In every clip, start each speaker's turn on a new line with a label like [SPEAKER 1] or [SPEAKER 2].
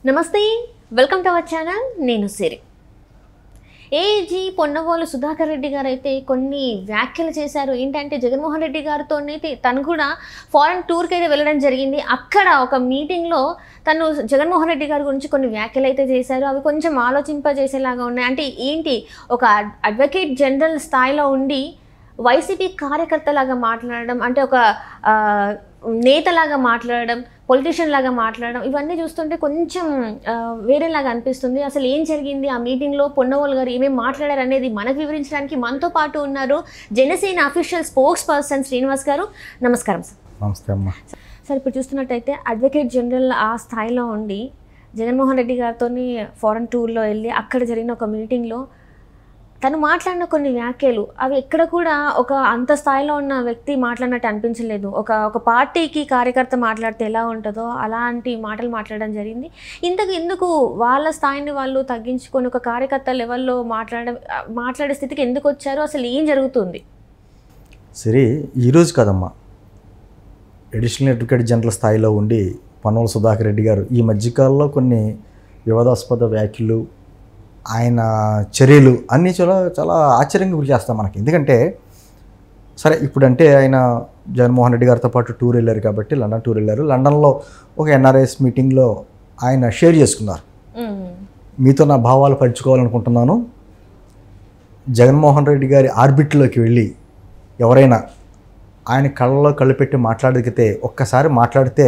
[SPEAKER 1] నమస్తే, welcome to our channel. నేను సిరి. AG Ponnavolu Sudhakar Reddy గారు అయితే కొన్ని వ్యాఖ్యలు చేశారు. ఏంటంటే జగన్మోహన్ రెడ్డి గారితో తను కూడా ఫారెన్ టూర్కి అయితే వెళ్ళడం జరిగింది. అక్కడ ఒక మీటింగ్లో తను జగన్మోహన్ రెడ్డి గారి గురించి కొన్ని వ్యాఖ్యలు అయితే చేశారు. అవి కొంచెం ఆలోచింపజేసేలాగా ఉన్నాయి. అంటే ఏంటి, ఒక అడ్వకేట్ జనరల్ స్థాయిలో ఉండి వైసీపీ కార్యకర్తలాగా మాట్లాడడం, అంటే ఒక నేతలాగా మాట్లాడడం, పొలిటీషియన్ లాగా మాట్లాడడం, ఇవన్నీ చూస్తుంటే కొంచెం వేరేలాగా అనిపిస్తుంది. అసలు ఏం జరిగింది ఆ మీటింగ్లో, పొన్నవోలు గారు ఏమేమి మాట్లాడారు అనేది మనకు వివరించడానికి మనతో పాటు ఉన్నారు Janasena official spokes person Srinivas గారు. నమస్కారం సార్.
[SPEAKER 2] నమస్తే అమ్మా.
[SPEAKER 1] సార్, ఇప్పుడు చూస్తున్నట్టయితే అడ్వకేట్ జనరల్ ఆ స్థాయిలో ఉండి జగన్మోహన్ రెడ్డి గారితో ఫారెన్ టూర్లో వెళ్ళి అక్కడ జరిగిన ఒక మీటింగ్లో తను మాట్లాడిన కొన్ని వ్యాఖ్యలు, అవి ఎక్కడ కూడా ఒక అంత స్థాయిలో ఉన్న వ్యక్తి మాట్లాడినట్టు అనిపించలేదు. ఒక పార్టీకి కార్యకర్త మాట్లాడితే ఎలా ఉంటుందో అలాంటి మాటలు మాట్లాడడం జరిగింది. ఎందుకు వాళ్ళ స్థాయిని వాళ్ళు తగ్గించుకొని ఒక కార్యకర్త లెవెల్లో మాట్లాడే స్థితికి ఎందుకు వచ్చారు? అసలు ఏం జరుగుతుంది?
[SPEAKER 2] సరే, ఈరోజు కదమ్మా, అడిషనల్ అడ్వకేట్ జనరల్ స్థాయిలో ఉండి పొన్నవోలు సుధాకర్ రెడ్డి గారు ఈ మధ్యకాలంలో కొన్ని వివాదాస్పద వ్యాఖ్యలు, ఆయన చర్యలు అన్నీ చాలా ఆశ్చర్యంగా గురి చేస్తాం మనకి. ఎందుకంటే సరే, ఇప్పుడంటే ఆయన జగన్మోహన్ రెడ్డి గారితో పాటు టూర్ వెళ్ళారు కాబట్టి లండన్ టూర్ వెళ్ళారు. లండన్లో ఒక ఎన్ఆర్ఐఎస్ మీటింగ్లో ఆయన షేర్ చేసుకున్నారు. మీతో నా భావాలు పంచుకోవాలనుకుంటున్నాను. జగన్మోహన్ రెడ్డి గారి ఆర్బిట్లోకి వెళ్ళి ఎవరైనా ఆయన కళ్ళలో కళ్ళు పెట్టి మాట్లాడితే, ఒక్కసారి మాట్లాడితే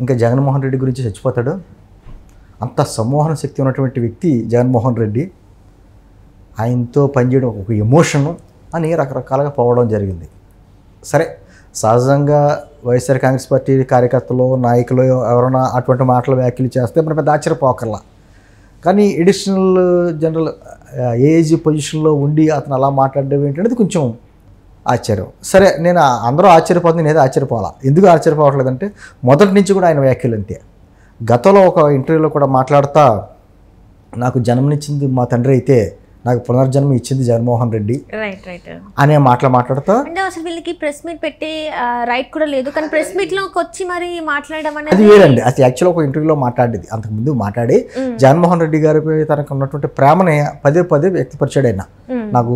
[SPEAKER 2] ఇంకా జగన్మోహన్ రెడ్డి గురించి చచ్చిపోతాడు. అంత సమ్మోహన శక్తి ఉన్నటువంటి వ్యక్తి జగన్మోహన్ రెడ్డి. ఆయనతో పనిచేయడం ఒక ఎమోషను అని రకరకాలుగా పోవడం జరిగింది. సరే, సహజంగా వైఎస్ఆర్ కాంగ్రెస్ పార్టీ కార్యకర్తలు, నాయకులు ఎవరైనా అటువంటి మాటలు వ్యాఖ్యలు చేస్తే మన పెద్ద ఆశ్చర్యపోకర్లా. కానీ అడిషనల్ జనరల్ ఏఏజీ పొజిషన్లో ఉండి అతను అలా మాట్లాడడం ఏంటనేది కొంచెం ఆశ్చర్యం. సరే, నేను అందరూ ఆశ్చర్యపోతుంది, నేనే ఆశ్చర్యపోవాలా. ఎందుకు ఆశ్చర్యపోవట్లేదంటే మొదటి నుంచి కూడా ఆయన వ్యాఖ్యలు అంతే. గతంలో ఒక ఇంటర్వ్యూలో కూడా మాట్లాడుతా, నాకు జన్మనిచ్చింది మా తండ్రి అయితే నాకు పునర్జన్మ ఇచ్చింది జగన్మోహన్ రెడ్డి అనే మాట్లాడుతా,
[SPEAKER 1] అంటే అసలు వీళ్ళకి ప్రెస్ మీట్ పెట్టే రైట్ కూడా లేదు, కానీ ప్రెస్ మీట్లోకి వచ్చి మరి మాట్లాడడం అనేది
[SPEAKER 2] అది వేరండి. అది యాక్చువల్గా ఒక ఇంటర్వ్యూలో మాట్లాడేది. అంతకుముందు మాట్లాడి జగన్మోహన్ రెడ్డి గారిపై తనకు ఉన్నటువంటి ప్రేమని పదే పదే వ్యక్తపరిచాడు. ఆయన నాకు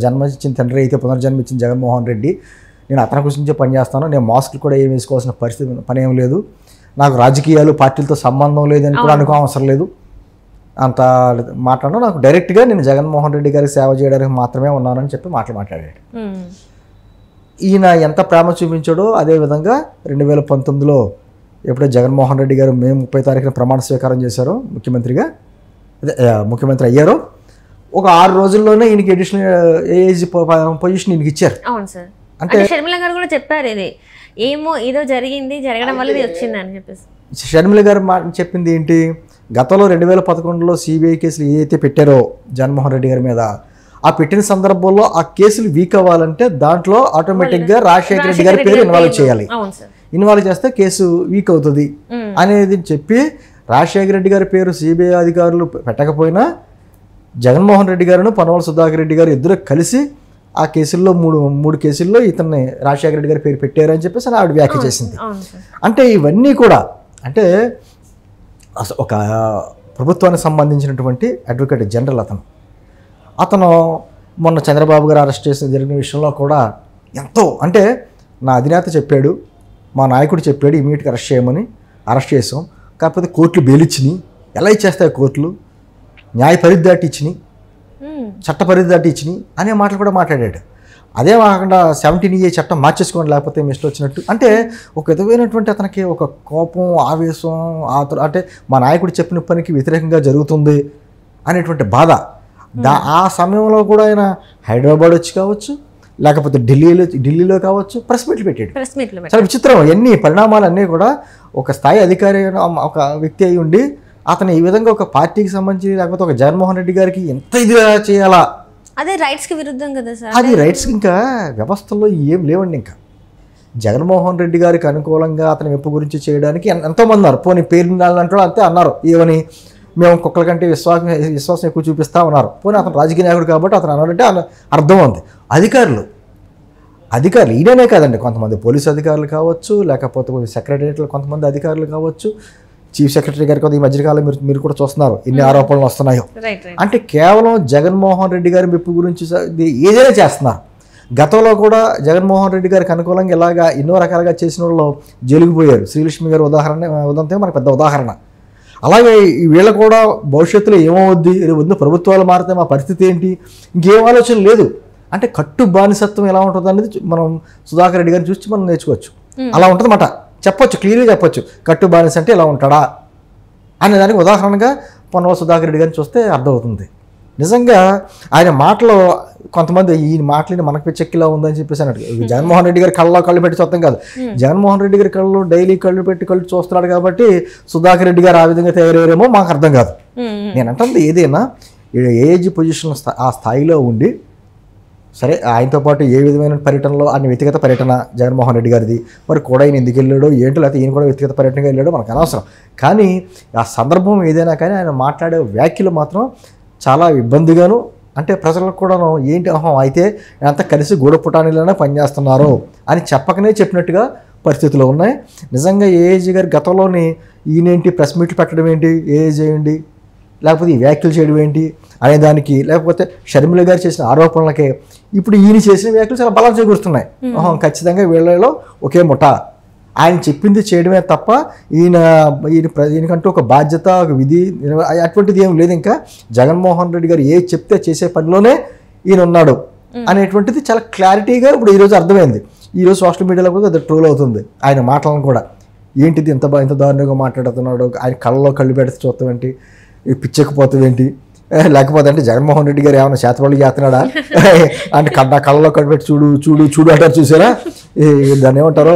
[SPEAKER 2] జన్మ ఇచ్చిన తండ్రి అయితే పునర్జన్మ ఇచ్చిన జగన్మోహన్ రెడ్డి, నేను అతని గురించే పనిచేస్తాను, నేను మాస్కులు కూడా ఏం వేసుకోవాల్సిన పని ఏం లేదు, నాకు రాజకీయాలు పార్టీలతో సంబంధం లేదని కూడా అనుకో అవసరం లేదు అంత మాట్లాడడం, నాకు డైరెక్ట్గా నేను జగన్మోహన్ రెడ్డి గారికి సేవ చేయడానికి మాత్రమే ఉన్నానని చెప్పి మాట్లాడాడు. ఈయన ఎంత ప్రేమ చూపించాడో అదేవిధంగా 2019లో ఎప్పుడో జగన్మోహన్ రెడ్డి గారు మే 30 తారీఖున ప్రమాణ స్వీకారం చేశారో ముఖ్యమంత్రి అయ్యారో, ఒక 6 రోజుల్లోనే ఈయనకి అడిషనల్ ఏఏజీ పొజిషన్ ఈయనకి ఇచ్చారు.
[SPEAKER 1] అవును సార్. అంటే షర్మిల గారు కూడా చెప్పారు, ఇది ఏమో ఏదో జరగడం వల్ల ఇది వచ్చింది అని చెప్పేసి.
[SPEAKER 2] షర్మిల గారు చెప్పింది ఏంటి, గతంలో 2011లో సిబిఐ కేసులు ఏదైతే పెట్టారో జగన్మోహన్ రెడ్డి గారి మీద, ఆ పెట్టిన సందర్భంలో ఆ కేసులు వీక్ అవ్వాలంటే దాంట్లో ఆటోమేటిక్గా రాజశేఖర రెడ్డి గారి పేరు ఇన్వాల్వ్ చేయాలి, ఇన్వాల్వ్ చేస్తే కేసు వీక్ అవుతుంది అనేది చెప్పి రాజశేఖర రెడ్డి గారి పేరు సిబిఐ అధికారులు పెట్టకపోయినా జగన్మోహన్ రెడ్డి గారును పొన్నవోలు సుధాకర్ రెడ్డి గారు ఇద్దరు కలిసి ఆ కేసుల్లో మూడు కేసుల్లో ఇతన్ని రాజశేఖర రెడ్డి గారి పేరు పెట్టారని చెప్పేసి ఆవిడ వ్యాఖ్య చేసింది. అంటే ఇవన్నీ కూడా అంటే ఒక ప్రభుత్వానికి సంబంధించినటువంటి అడ్వకేట్ జనరల్ అతను మొన్న చంద్రబాబు గారు అరెస్ట్ చేసిన జరిగిన విషయంలో కూడా ఎంతో, అంటే నా అధినేత చెప్పాడు, మా నాయకుడు చెప్పాడు ఇమీడియట్గా అరెస్ట్ చేసాం, కాకపోతే కోర్టులు బెయిలిచ్చినాయి, ఎలా ఇచ్చేస్తాయి కోర్టులు, న్యాయ పరిధి దాటి ఇచ్చినాయి, చట్ట పరిధి దాటి ఇచ్చినాయి అనే మాటలు కూడా మాట్లాడాడు. అదే కాకుండా 17A చట్టం మార్చేసుకోండి లేకపోతే మీ ఇష్టం వచ్చినట్టు. అంటే ఒక విధమైనటువంటి అతనికి ఒక కోపం, ఆవేశం, అంటే మా నాయకుడు చెప్పిన పనికి వ్యతిరేకంగా జరుగుతుంది అనేటువంటి బాధ. ఆ సమయంలో కూడా ఆయన హైదరాబాద్ వచ్చి కావచ్చు, లేకపోతే ఢిల్లీలో కావచ్చు ప్రెస్ మీట్లు పెట్టాడు. చాలా విచిత్రం. ఎన్ని పరిణామాలు అన్నీ కూడా ఒక స్థాయి అధికారి, ఒక వ్యక్తి అయి ఉండి అతను ఈ విధంగా ఒక పార్టీకి సంబంధించి లేకపోతే ఒక జగన్మోహన్ రెడ్డి గారికి ఎంత ఇదిగా చేయాలా,
[SPEAKER 1] అదే రైట్స్కి విరుద్ధం కదా సార్.
[SPEAKER 2] అది రైట్స్కి ఇంకా వ్యవస్థలో ఏం లేవండి. ఇంకా జగన్మోహన్ రెడ్డి గారికి అనుకూలంగా అతని మెప్పు గురించి చేయడానికి ఎంతోమంది ఉన్నారు. పోనీ పేరు అంటారు అంతే అన్నారు, ఏమని మేము కుక్కల కంటే విశ్వాసం ఎక్కువ చూపిస్తా ఉన్నారు. పోనీ అతను రాజకీయ నాయకుడు కాబట్టి అతను అన్నారంటే అర్థం ఉంది. అధికారులు ఈయననే కాదండి, కొంతమంది పోలీసు అధికారులు కావచ్చు, లేకపోతే సెక్రటరియట్లో కొంతమంది అధికారులు కావచ్చు, చీఫ్ సెక్రటరీ గారికి ఈ మధ్యకాలం మీరు కూడా చూస్తున్నారు ఎన్ని ఆరోపణలు వస్తున్నాయో.
[SPEAKER 1] Right right.
[SPEAKER 2] అంటే కేవలం జగన్మోహన్ రెడ్డి గారి మెప్పు గురించి ఏదైనా చేస్తున్నారు. గతంలో కూడా జగన్మోహన్ రెడ్డి గారికి అనుకూలంగా ఇలాగా ఎన్నో రకాలుగా చేసిన వాళ్ళు జలిగిపోయారు. శ్రీలక్ష్మి గారి ఉదంతే మనకు పెద్ద ఉదాహరణ. అలాగే వీళ్ళ కూడా భవిష్యత్తులో ఏమవుద్ది, వద్దు ప్రభుత్వాలు మారితే మా పరిస్థితి ఏంటి, ఇంకేం ఆలోచన లేదు. అంటే కట్టు బానిసత్వం ఎలా ఉంటుంది అనేది మనం సుధాకర్ రెడ్డి గారిని చూసి మనం నేర్చుకోవచ్చు. అలా ఉంటుందన్నమాట. చెప్పొచ్చు, క్లియర్గా చెప్పొచ్చు కట్టు బానిస అంటే ఇలా ఉంటాడా అనే దానికి ఉదాహరణగా పొన్నవాళ్ళ సుధాకర్ రెడ్డి గారిని చూస్తే అర్థమవుతుంది. నిజంగా ఆయన మాటలో కొంతమంది ఈ మాటలని మనకు పిచ్చెక్కిలా ఉందని చెప్పేసి అన్నట్టు. జగన్మోహన్ రెడ్డి గారి కళ్ళలో కళ్ళు పెట్టి చూస్తాం కాదు, జగన్మోహన్ రెడ్డి గారి కళ్ళు డైలీ కళ్ళు పెట్టి కళ్ళు చూస్తున్నాడు కాబట్టి సుధాకర్ రెడ్డి గారు ఆ విధంగా తయారయ్యారేమో మాకు అర్థం కాదు. నేను అంటుంది ఏదైనా ఏజ్ పొజిషన్ ఆ స్థాయిలో ఉండి సరే ఆయనతో పాటు ఏ విధమైన పర్యటనలో ఆయన వ్యక్తిగత పర్యటన జగన్మోహన్ రెడ్డి గారిది, మరి కూడా ఆయన ఎందుకు వెళ్ళాడో ఏంటో, లేకపోతే ఈయన కూడా వ్యక్తిగత పర్యటనగా వెళ్ళాడో మనకు అనవసరం. కానీ ఆ సందర్భం ఏదైనా కానీ ఆయన మాట్లాడే వ్యాఖ్యలు మాత్రం చాలా ఇబ్బందిగాను, అంటే ప్రజలకు కూడాను ఏంటి అయితే అంతా కలిసి గూడపుటానిలోనే పనిచేస్తున్నారు అని చెప్పినట్టుగా పరిస్థితులు ఉన్నాయి. నిజంగా ఏఏజీ గారి గతంలోని ఈయనేంటి ప్రెస్ మీట్లు పెట్టడం ఏంటి, ఏఏజీ ఏంటి, లేకపోతే ఈ వ్యాఖ్యలు చేయడం ఏంటి అనే దానికి, లేకపోతే షర్మిల గారు చేసిన ఆరోపణలకే ఇప్పుడు ఈయన చేసిన వ్యాఖ్యలు చాలా బలం చేకూరుస్తున్నాయి. ఖచ్చితంగా వీళ్ళలో ఒకే ముఠ, ఆయన చెప్పింది చేయడమే తప్ప ఈయనకంటూ ఒక బాధ్యత, ఒక విధి అటువంటిది ఏం లేదు. ఇంకా జగన్మోహన్ రెడ్డి గారు ఏ చెప్తే చేసే పనిలోనే ఈయన ఉన్నాడు అనేటువంటిది చాలా క్లారిటీగా ఇప్పుడు ఈరోజు అర్థమైంది. ఈరోజు సోషల్ మీడియాలో కూడా అది ట్రోల్ అవుతుంది ఆయన మాటలను కూడా. ఏంటిది ఇంత దారుణంగా మాట్లాడుతున్నాడు, ఆయన కళ్ళలో కళ్ళు పెడితే చూస్తాం ఏంటి, పిచ్చెక్కిపోతుంది ఏంటి, లేకపోతే అంటే జగన్మోహన్ రెడ్డి గారు ఏమైనా చేతబడులు చేస్తున్నాడా అంటే కళ్ళలో కళ్ళు పెట్టి చూడు అంటారు చూసారా, దాన్ని ఏమంటారో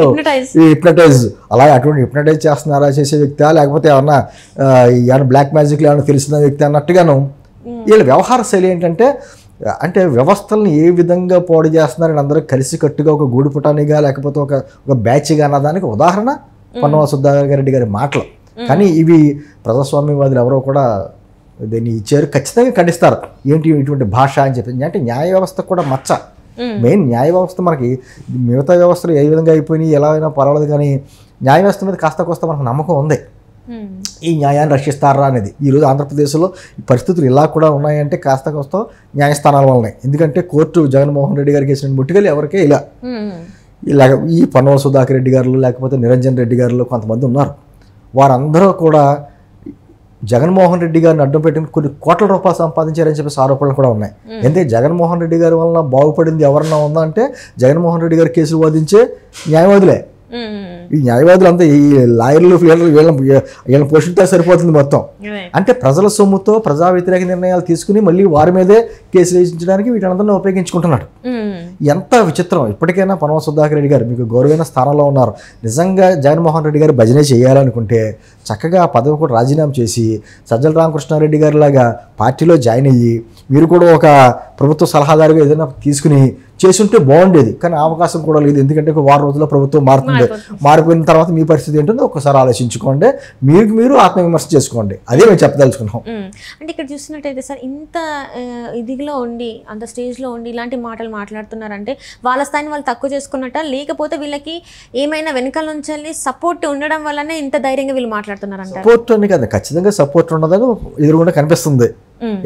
[SPEAKER 2] హిప్నటైజ్, అలాగే అటువంటి హిప్నటైజ్ చేస్తున్నారా చేసే వ్యక్తి, లేకపోతే ఏమన్నా బ్లాక్ మ్యాజిక్లో ఏమైనా తెలిసిన వ్యక్తి అన్నట్టుగాను వీళ్ళ వ్యవహార శైలి ఏంటంటే, అంటే వ్యవస్థలను ఏ విధంగా పాడు చేస్తున్నారని అందరూ కలిసి కట్టుగా ఒక గూడుపుటానిగా లేకపోతే ఒక బ్యాచ్గా అన్నదానికి ఉదాహరణ పొన్నవాళ్ళ సుధాకర్ రెడ్డి గారి మాటలు. కానీ ఇవి ప్రజాస్వామ్యవాదులు ఎవరో కూడా దీన్ని ఇచ్చారు, ఖచ్చితంగా ఖండిస్తారు. ఏంటి ఇటువంటి భాష అని చెప్పి. అంటే న్యాయ వ్యవస్థ కూడా మచ్చ. మెయిన్ న్యాయ వ్యవస్థ మనకి మిగతా వ్యవస్థలు ఏ విధంగా అయిపోయినాయి ఎలా అయినా పర్వాలేదు, కానీ న్యాయ వ్యవస్థ మీద కాస్త కోస్త మనకు నమ్మకం ఉంది. ఈ న్యాయాన్ని రక్షిస్తారా అనేది. ఈరోజు ఆంధ్రప్రదేశ్లో ఈ పరిస్థితులు ఇలా కూడా ఉన్నాయంటే కాస్త కోస్త న్యాయస్థానాల వల్లనే. ఎందుకంటే కోర్టు జగన్మోహన్ రెడ్డి గారికి వేసిన ముట్టుకెళ్ళి ఎవరికే ఇలా ఈ పొన్నవాళ్ళ సుధాకర్ రెడ్డి గారు లేకపోతే నిరంజన్ రెడ్డి గారు కొంతమంది ఉన్నారు. వారందరూ కూడా జగన్మోహన్ రెడ్డి గారిని అడ్డం పెట్టి కొన్ని కోట్ల రూపాయలు సంపాదించారని చెప్పేసి ఆరోపణలు కూడా ఉన్నాయి. ఎందుకంటే జగన్మోహన్ రెడ్డి గారి వలన బాగుపడింది ఎవరన్నా ఉందా అంటే జగన్మోహన్ రెడ్డి గారి కేసులు వాదించే న్యాయవాదులే. ఈ న్యాయవాదులు అంతా ఈ లాయర్లు వీళ్ళని పోషిస్తే సరిపోతుంది మొత్తం. అంటే ప్రజల సొమ్ముతో ప్రజా వ్యతిరేక నిర్ణయాలు తీసుకుని మళ్ళీ వారి మీదే కేసులు వేయించడానికి వీటందరినీ ఉపయోగించుకుంటున్నాడు. ఎంత విచిత్రం. ఇప్పటికైనా పొన్నవాళ్ళ సుధాకర్ రెడ్డి గారు మీకు గౌరవమైన స్థానంలో ఉన్నారు. నిజంగా జగన్మోహన్ రెడ్డి గారు భజనే చేయాలనుకుంటే చక్కగా ఆ పదవి కూడా రాజీనామా చేసి సజ్జల రామకృష్ణారెడ్డి గారి లాగా పార్టీలో జాయిన్ అయ్యి మీరు కూడా ఒక ప్రభుత్వ సలహాదారుగా ఏదైనా తీసుకుని చేసుంటే బాగుండేది. కానీ అవకాశం కూడా లేదు. ఎందుకంటే ఒక వారం రోజుల్లో ప్రభుత్వం మారుతుంది. మారిపోయిన తర్వాత మీ పరిస్థితి ఏంటంటే ఒకసారి ఆలోచించుకోండి, మీరు ఆత్మవిమర్శ చేసుకోండి. అదే మేము చెప్పదలుచుకున్నాం.
[SPEAKER 1] అంటే ఇక్కడ చూసినట్టయితే సార్ ఇంత ఇదిలో ఉండి అంత స్టేజ్లో ఉండి ఇలాంటి మాటలు మాట్లాడుతున్నారంటే వాళ్ళ స్థాయిని వాళ్ళు తక్కువ చేసుకున్నట్ట, లేకపోతే వీళ్ళకి ఏమైనా వెనకాల నుంచి సపోర్ట్ ఉండడం వల్లనే ఇంత ధైర్యంగా వీళ్ళు మాట్లాడుతున్నారంట?
[SPEAKER 2] సపోర్ట్ అని కదా, ఖచ్చితంగా సపోర్ట్ ఉండదని ఎదురుగుండా కనిపిస్తుంది.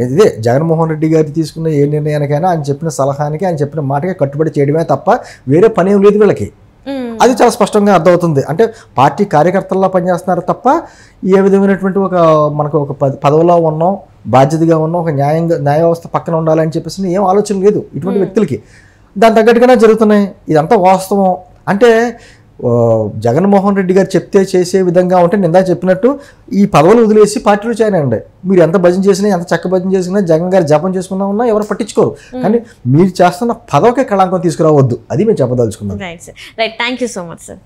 [SPEAKER 2] ఇదే జగన్మోహన్ రెడ్డి గారు తీసుకున్న ఏ నిర్ణయానికైనా ఆయన చెప్పిన సలహానికి ఆయన చెప్పిన మాటకి కట్టుబడి చేయడమే తప్ప వేరే పని ఏం లేదు వీళ్ళకి. అది చాలా స్పష్టంగా అర్థమవుతుంది. అంటే పార్టీ కార్యకర్తల్లో పనిచేస్తున్నారు తప్ప ఏ విధమైనటువంటి మనకు ఒక పదవిలో ఉన్నాం, బాధ్యతగా ఉన్నాం, ఒక న్యాయ వ్యవస్థ పక్కన ఉండాలని చెప్పేసి ఏం ఆలోచన లేదు ఇటువంటి వ్యక్తులకి. దాని తగ్గట్టుగానే జరుగుతున్నాయి. ఇదంతా వాస్తవం. అంటే జగన్మోహన్ రెడ్డి గారు చెప్తే చేసే విధంగా ఉంటే నిందా చెప్పినట్టు ఈ పదవులు వదిలేసి పార్టీలో చేయండి. మీరు ఎంత భజన చేసినా ఎంత చక్క భజన చేసినా జగన్ గారు జపం చేసుకున్నా ఉన్నా ఎవరు పట్టించుకోరు. కానీ మీరు చేస్తున్న పదవికే కళంకం తీసుకురావద్దు. అది మేము చెప్పదలుచుకున్నాం.
[SPEAKER 1] Right, thank you so much sir.